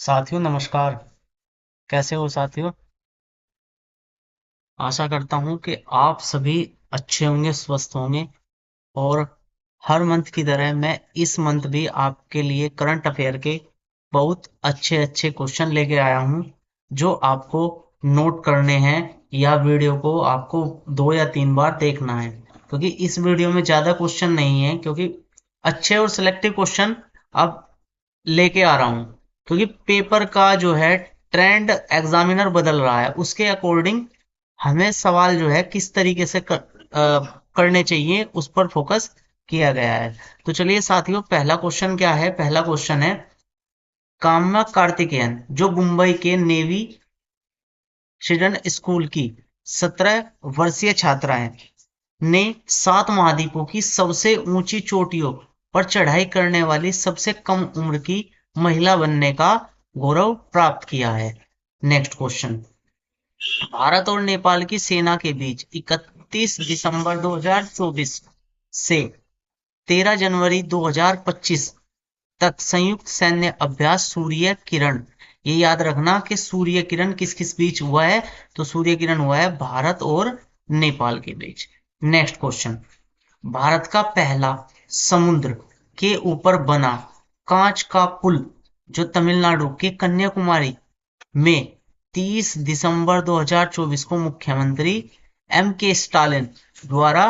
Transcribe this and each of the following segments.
साथियों नमस्कार। कैसे हो साथियों? आशा करता हूं कि आप सभी अच्छे होंगे, स्वस्थ होंगे। और हर मंथ की तरह मैं इस मंथ भी आपके लिए करंट अफेयर के बहुत अच्छे अच्छे क्वेश्चन लेके आया हूं, जो आपको नोट करने हैं या वीडियो को आपको 2 या 3 बार देखना है, क्योंकि इस वीडियो में ज्यादा क्वेश्चन नहीं है, क्योंकि अच्छे और सिलेक्टिव क्वेश्चन अब लेके आ रहा हूं, क्योंकि पेपर का जो है ट्रेंड एग्जामिनर बदल रहा है, उसके अकॉर्डिंग हमें सवाल जो है किस तरीके से करने चाहिए उस पर फोकस किया गया है। तो चलिए साथियों, पहला क्वेश्चन क्या है? पहला क्वेश्चन है, काम्या कार्तिकेयन जो मुंबई के नेवी चिल्ड्रन स्कूल की 17 वर्षीय छात्रा है, ने 7 महाद्वीपों की सबसे ऊंची चोटियों पर चढ़ाई करने वाली सबसे कम उम्र की महिला बनने का गौरव प्राप्त किया है। नेक्स्ट क्वेश्चन, भारत और नेपाल की सेना के बीच 31 दिसंबर 2024 से 13 जनवरी 2025 तक संयुक्त सैन्य अभ्यास सूर्य किरण, ये याद रखना कि सूर्य किरण किस किस बीच हुआ है, तो सूर्य किरण हुआ है भारत और नेपाल के बीच। नेक्स्ट क्वेश्चन, भारत का पहला समुद्र के ऊपर बना कांच का पुल जो तमिलनाडु के कन्याकुमारी में 30 दिसंबर 2024 को मुख्यमंत्री एम के स्टालिन द्वारा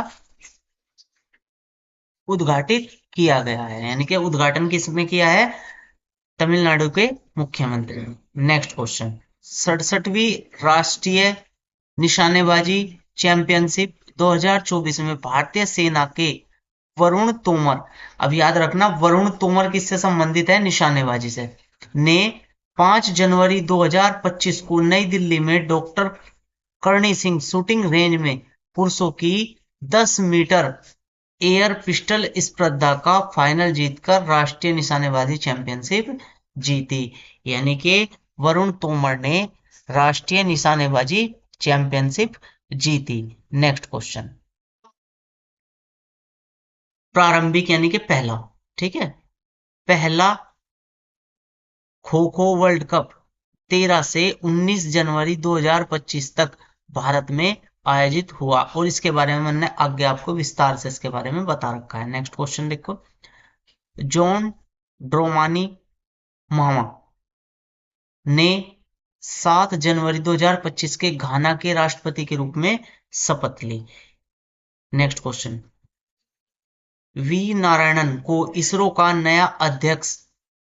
उद्घाटित किया गया है, यानी कि उद्घाटन किसने किया है? तमिलनाडु के मुख्यमंत्री ने। नेक्स्ट क्वेश्चन, 67वीं राष्ट्रीय निशानेबाजी चैंपियनशिप 2024 में भारतीय सेना के वरुण तोमर, अब याद रखना वरुण तोमर किससे संबंधित है? निशानेबाजी से, ने 5 जनवरी 2025 को नई दिल्ली में doctor Karni Singh shooting range में पुरुषों की 10 मीटर एयर पिस्टल स्पर्धा का फाइनल जीतकर राष्ट्रीय निशानेबाजी चैंपियनशिप जीती। यानी कि वरुण तोमर ने राष्ट्रीय निशानेबाजी चैंपियनशिप जीती। नेक्स्ट क्वेश्चन, प्रारंभिक यानी कि पहला, ठीक है, पहला खो खो वर्ल्ड कप 13 से 19 जनवरी 2025 तक भारत में आयोजित हुआ, और इसके बारे में मैंने आगे आपको विस्तार से इसके बारे में बता रखा है। नेक्स्ट क्वेश्चन देखो, जॉन ड्रोमानी मामा ने 7 जनवरी 2025 के घाना के राष्ट्रपति के रूप में शपथ ली। नेक्स्ट क्वेश्चन, वी नारायणन को इसरो का नया अध्यक्ष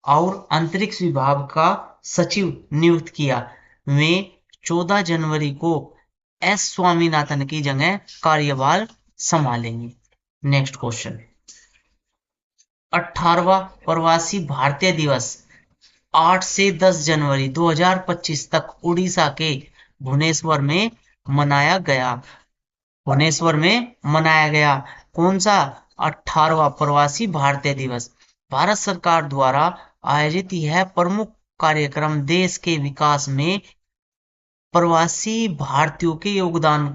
और अंतरिक्ष विभाग का सचिव नियुक्त किया, वे 14 जनवरी को एस स्वामीनाथन की जगह कार्यभार संभालेंगे। नेक्स्ट क्वेश्चन, 18वां प्रवासी भारतीय दिवस 8 से 10 जनवरी 2025 तक उड़ीसा के भुवनेश्वर में मनाया गया। भुवनेश्वर में मनाया गया कौन सा? 18वां प्रवासी भारतीय दिवस। भारत सरकार द्वारा आयोजित यह प्रमुख कार्यक्रम देश के विकास में प्रवासी भारतीयों के योगदान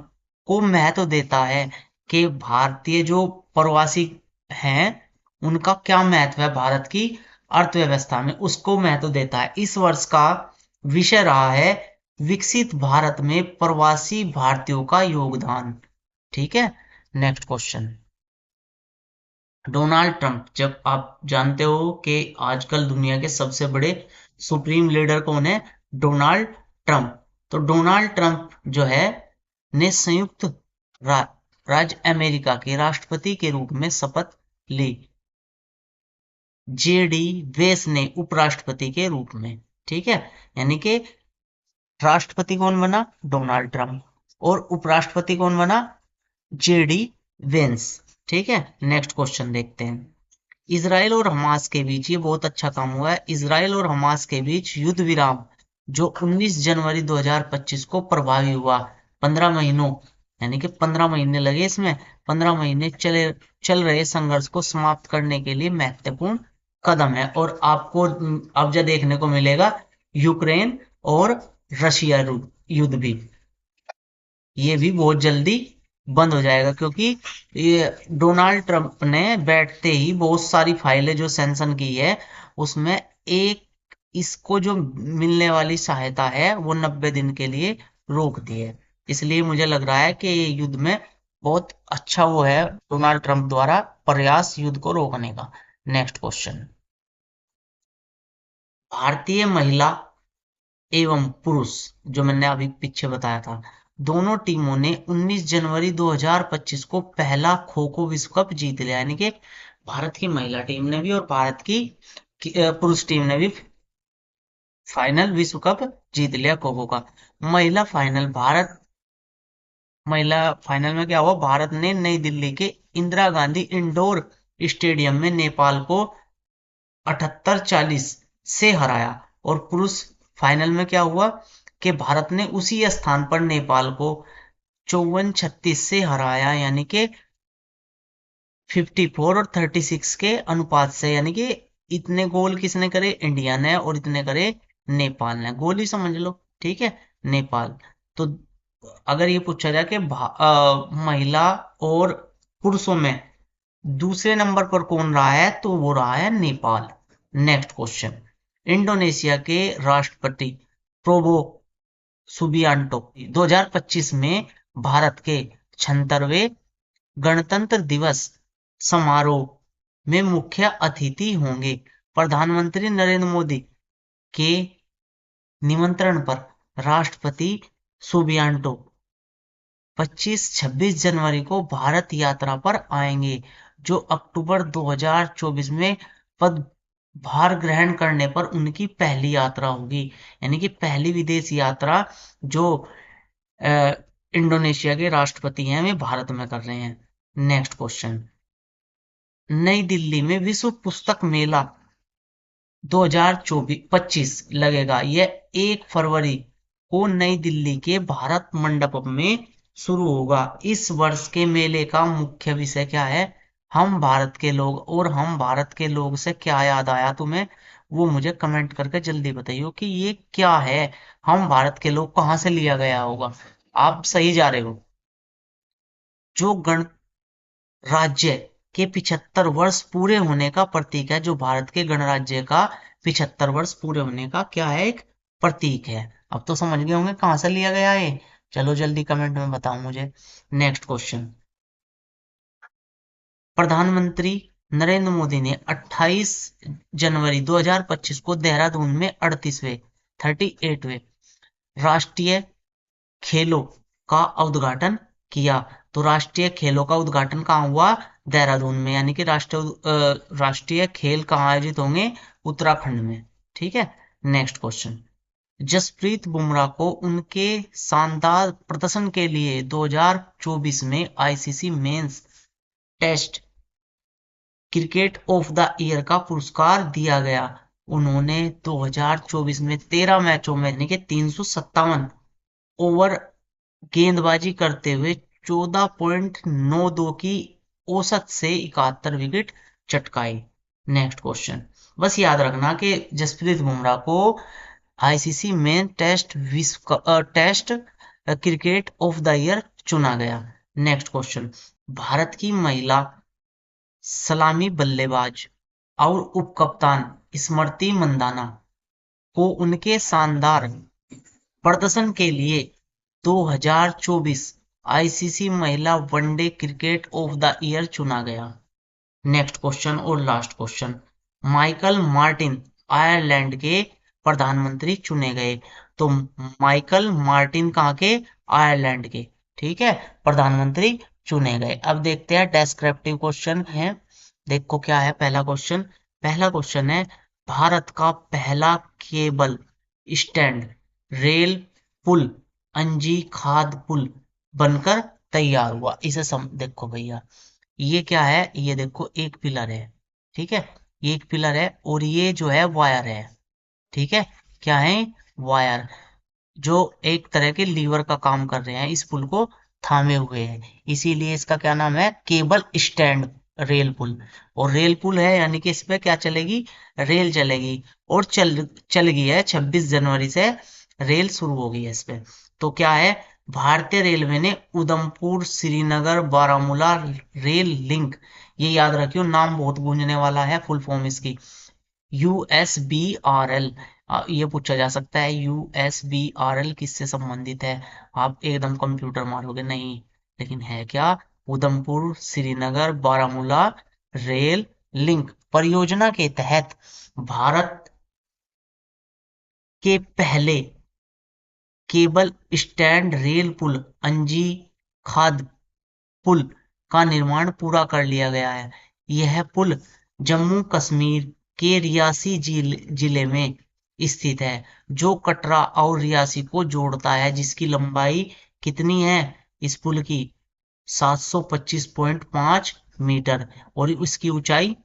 को महत्व देता है, कि भारतीय जो प्रवासी हैं उनका क्या महत्व है भारत की अर्थव्यवस्था में, उसको महत्व देता है। इस वर्ष का विषय रहा है विकसित भारत में प्रवासी भारतीयों का योगदान। ठीक है। नेक्स्ट क्वेश्चन, डोनाल्ड ट्रंप, जब आप जानते हो कि आजकल दुनिया के सबसे बड़े सुप्रीम लीडर कौन है? Donald Trump. तो डोनाल्ड ट्रंप जो है ने संयुक्त रा, राज्य अमेरिका के राष्ट्रपति के रूप में शपथ ली। जेडी वेस ने उपराष्ट्रपति के रूप में। ठीक है, यानी कि राष्ट्रपति कौन बना? डोनाल्ड ट्रंप, और उपराष्ट्रपति कौन बना? JD Vance. ठीक है। नेक्स्ट क्वेश्चन देखते हैं, इसराइल और हमास के बीच, ये बहुत अच्छा काम हुआ है, इसराइल और हमास के बीच युद्ध विराम जो 19 जनवरी 2025 को प्रभावी हुआ, 15 महीनों, यानी कि 15 महीने लगे इसमें, 15 महीने चल रहे संघर्ष को समाप्त करने के लिए महत्वपूर्ण कदम है। और आपको अब जो देखने को मिलेगा यूक्रेन और रशिया युद्ध भी, ये भी बहुत जल्दी बंद हो जाएगा, क्योंकि ये डोनाल्ड ट्रंप ने बैठते ही बहुत सारी फाइलें जो सैंक्शन की है उसमें एक इसको जो मिलने वाली सहायता है वो 90 दिन के लिए रोक दी है। इसलिए मुझे लग रहा है कि ये युद्ध में बहुत अच्छा वो है डोनाल्ड ट्रंप द्वारा प्रयास युद्ध को रोकने का। Next question. भारतीय महिला एवं पुरुष, जो मैंने अभी पीछे बताया था, दोनों टीमों ने 19 जनवरी 2025 को पहला खो खो विश्व कप जीत लिया। यानी कि भारत की महिला टीम ने भी और भारत की पुरुष टीम ने भी फाइनल विश्व कप जीत लिया खो खो का। महिला फाइनल भारत महिला फाइनल में क्या हुआ, भारत ने नई दिल्ली के इंदिरा गांधी इंडोर स्टेडियम में नेपाल को 78-40 से हराया। और पुरुष फाइनल में क्या हुआ कि भारत ने उसी स्थान पर नेपाल को 54-36 से हराया, यानी कि 54 और 36 के अनुपात से। यानी कि इतने गोल किसने करे, इंडिया ने, और इतने करे नेपाल ने। गोल ही समझ लो, ठीक है, नेपाल। तो अगर ये पूछा जाए कि महिला और पुरुषों में दूसरे नंबर पर कौन रहा है, तो वो रहा है नेपाल। Next question. इंडोनेशिया के राष्ट्रपति प्रोबो सुबियांटो 2025 में भारत के 76वें गणतंत्र दिवस समारोह में मुख्य अतिथि होंगे। प्रधानमंत्री नरेंद्र मोदी के निमंत्रण पर राष्ट्रपति सुबियांटो 25-26 जनवरी को भारत यात्रा पर आएंगे, जो अक्टूबर 2024 में पदभार ग्रहण करने पर उनकी पहली यात्रा होगी। यानी कि पहली विदेश यात्रा जो इंडोनेशिया के राष्ट्रपति हैं वे भारत में कर रहे हैं। Next question. नई दिल्ली में विश्व पुस्तक मेला 2024-25 लगेगा। यह 1 फरवरी को नई दिल्ली के भारत मंडपम में शुरू होगा। इस वर्ष के मेले का मुख्य विषय क्या है? हम भारत के लोग। और हम भारत के लोग से क्या याद आया तुम्हें, वो मुझे कमेंट करके जल्दी बताइए कि ये क्या है। हम भारत के लोग कहाँ से लिया गया होगा? आप सही जा रहे हो। जो गणराज्य के 75 वर्ष पूरे होने का प्रतीक है, जो भारत के गणराज्य का 75 वर्ष पूरे होने का क्या है, एक प्रतीक है। अब तो समझ गए होंगे कहां से लिया गया है। चलो जल्दी कमेंट में बताओ मुझे। Next question. प्रधानमंत्री नरेंद्र मोदी ने 28 जनवरी 2025 को देहरादून में 38वें राष्ट्रीय खेलों का उद्घाटन किया। तो राष्ट्रीय खेलों का उद्घाटन कहाँ हुआ? देहरादून में। यानी कि राष्ट्रीय खेल कहाँ आयोजित होंगे? उत्तराखंड में। ठीक है। Next question. जसप्रीत बुमराह को उनके शानदार प्रदर्शन के लिए 2024 में ICC men's test cricket of the year का पुरस्कार दिया गया। उन्होंने 2024 में 13 मैचों में यानी कि 357 ओवर गेंदबाजी करते हुए 14.92 की औसत से 71 विकेट चटकाए। Next question. बस याद रखना कि जसप्रीत बुमराह को आईसीसी में test cricket of the year चुना गया। Next question. भारत की महिला सलामी बल्लेबाज और उपकप्तान स्मृति मंदाना को उनके शानदार प्रदर्शन के लिए 2024 आईसीसी महिला one day cricket of the year चुना गया। नेक्स्ट क्वेश्चन और last question. Michael Martin Ireland के प्रधानमंत्री चुने गए। तो माइकल मार्टिन कहाँ के? आयरलैंड के। ठीक है, प्रधानमंत्री चुने गए। अब देखते हैं डेस्क्रिप्टिव क्वेश्चन है। देखो क्या है पहला क्वेश्चन। पहला क्वेश्चन है, भारत का पहला केबल स्टैंड रेल पुल अंजी खाद पुल बनकर तैयार हुआ। इसे देखो भैया, ये क्या है, ये देखो एक पिलर है। ठीक है, ये एक पिलर है और ये जो है वायर है। ठीक है, क्या है? वायर, जो एक तरह के लीवर का काम कर रहे हैं, इस पुल को थामे हुए हैं। इसीलिए इसका क्या नाम है? केबल स्टैंड रेल पुल। और रेल पुल है यानी कि इस पे क्या चलेगी? रेल चलेगी। और चल गई है 26 जनवरी से रेल शुरू हो गई है इस पे। तो क्या है, भारतीय रेलवे ने उधमपुर श्रीनगर बारामूला रेल लिंक, ये याद रखियो, नाम बहुत गूंजने वाला है, फुल फॉर्म इसकी USBRL ये पूछा जा सकता है USBRL किससे संबंधित है। आप एकदम कंप्यूटर मारोगे नहीं, लेकिन है क्या, उधमपुर श्रीनगर बारामूला रेल लिंक परियोजना के तहत भारत के पहले केबल स्टैंड रेल पुल अंजी खाद पुल का निर्माण पूरा कर लिया गया है। यह पुल जम्मू कश्मीर के रियासी जिले में स्थित है, जो कटरा और रियासी को जोड़ता है, जिसकी लंबाई कितनी है इस पुल की, 725.5 मीटर, और इसकी ऊंचाई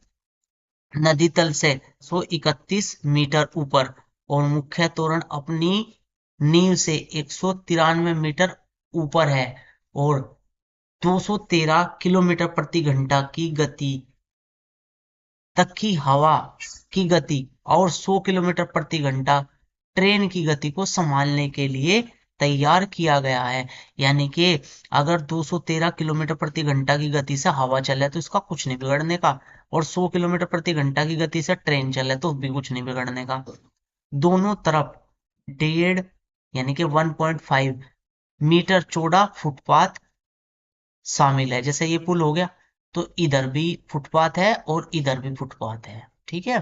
नदी तल से 131 मीटर ऊपर, और मुख्य तोरण अपनी नींव से 193 मीटर ऊपर है, और 213 किलोमीटर प्रति घंटा की गति तक की हवा की गति और 100 किलोमीटर प्रति घंटा ट्रेन की गति को संभालने के लिए तैयार किया गया है। यानी कि अगर 213 किलोमीटर प्रति घंटा की गति से हवा चले तो इसका कुछ नहीं बिगड़ने का, और 100 किलोमीटर प्रति घंटा की गति से ट्रेन चले तो भी कुछ नहीं बिगड़ने का। दोनों तरफ 1.5 यानी कि 1.5 मीटर चौड़ा फुटपाथ शामिल है। जैसे ये पुल हो गया तो इधर भी फुटपाथ है और इधर भी फुटपाथ है, ठीक है।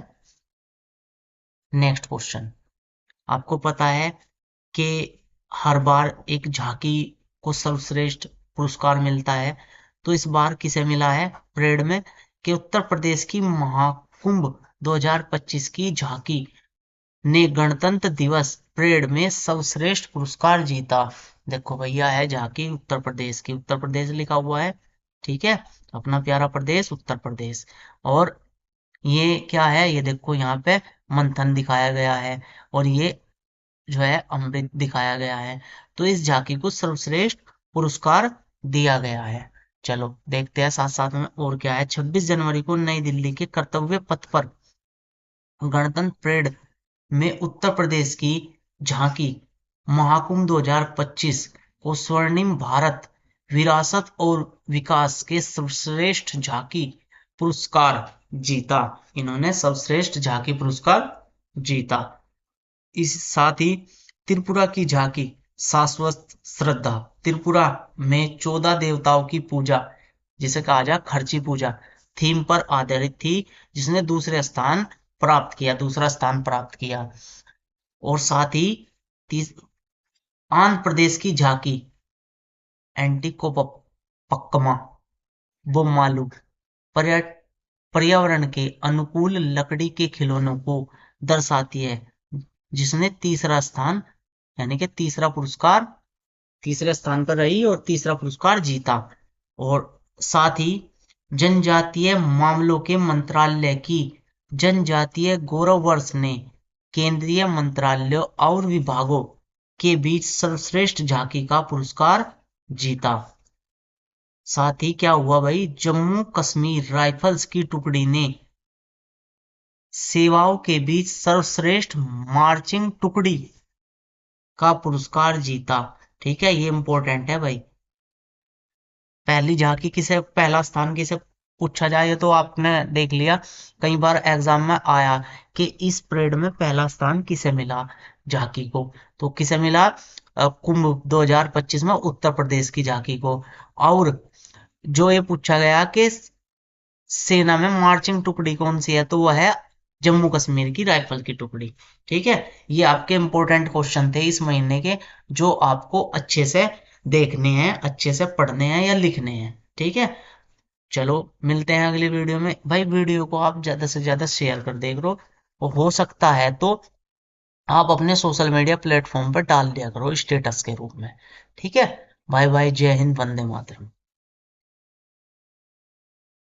नेक्स्ट क्वेश्चन, आपको पता है कि हर बार एक झांकी को सर्वश्रेष्ठ पुरस्कार मिलता है, तो इस बार किसे मिला है परेड में, कि उत्तर प्रदेश की महाकुंभ 2025 की झांकी ने गणतंत्र दिवस परेड में सर्वश्रेष्ठ पुरस्कार जीता। देखो भैया है झांकी उत्तर प्रदेश की, उत्तर प्रदेश लिखा हुआ है, ठीक है, अपना प्यारा प्रदेश उत्तर प्रदेश। और ये क्या है, ये देखो यहाँ पे मंथन दिखाया गया है, और ये जो है अमृत दिखाया गया है, तो इस झांकी को सर्वश्रेष्ठ पुरस्कार दिया गया है। चलो देखते हैं साथ साथ में और क्या है। 26 जनवरी को नई दिल्ली के कर्तव्य पथ पर गणतंत्र परेड में उत्तर प्रदेश की झांकी महाकुंभ 2025 को स्वर्णिम भारत विरासत और विकास के सर्वश्रेष्ठ झांकी पुरस्कार जीता। इन्होंने सर्वश्रेष्ठ झांकी पुरस्कार जीता। इस साथ ही त्रिपुरा की झांकी शाश्वत श्रद्धा, त्रिपुरा में 14 देवताओं की पूजा, जिसे कहा जाए खर्ची पूजा, थीम पर आधारित थी, जिसने दूसरा स्थान प्राप्त किया। और साथ ही आंध्र प्रदेश की झांकी एंटिकोपक्कमा बोम्मालू पर्यावरण के अनुकूल लकड़ी के खिलौनों को दर्शाती है, जिसने तीसरा स्थान यानी कि तीसरे स्थान पर रही और तीसरा पुरस्कार जीता। और साथ ही जनजातीय मामलों के मंत्रालय की जनजातीय गौरव वर्ष ने केंद्रीय मंत्रालयों और विभागों के बीच सर्वश्रेष्ठ झांकी का पुरस्कार जीता। साथ ही क्या हुआ भाई, जम्मू कश्मीर राइफल्स की टुकड़ी ने सेवाओं के बीच सर्वश्रेष्ठ मार्चिंग टुकड़ी का पुरस्कार जीता। ठीक है, ये इंपॉर्टेंट है भाई। पहला स्थान किसे पूछा जाए तो आपने देख लिया, कई बार एग्जाम में आया कि इस परेड में पहला स्थान किसे मिला झांकी को, तो किसे मिला, कुंभ 2025 में उत्तर प्रदेश की झांकी को। और जो ये पूछा गया कि सेना में मार्चिंग टुकड़ी कौन सी है, तो वह है जम्मू कश्मीर की राइफल की टुकड़ी। ठीक है, ये आपके इंपॉर्टेंट क्वेश्चन थे इस महीने के, जो आपको अच्छे से देखने हैं, अच्छे से पढ़ने हैं या लिखने हैं। ठीक है, चलो मिलते हैं अगली वीडियो में। भाई वीडियो को आप ज्यादा से ज्यादा शेयर कर देख रो, और हो सकता है तो आप अपने सोशल मीडिया प्लेटफॉर्म पर डाल दिया करो स्टेटस के रूप में। ठीक है, बाय बाय, जय हिंद, वंदे मातरम।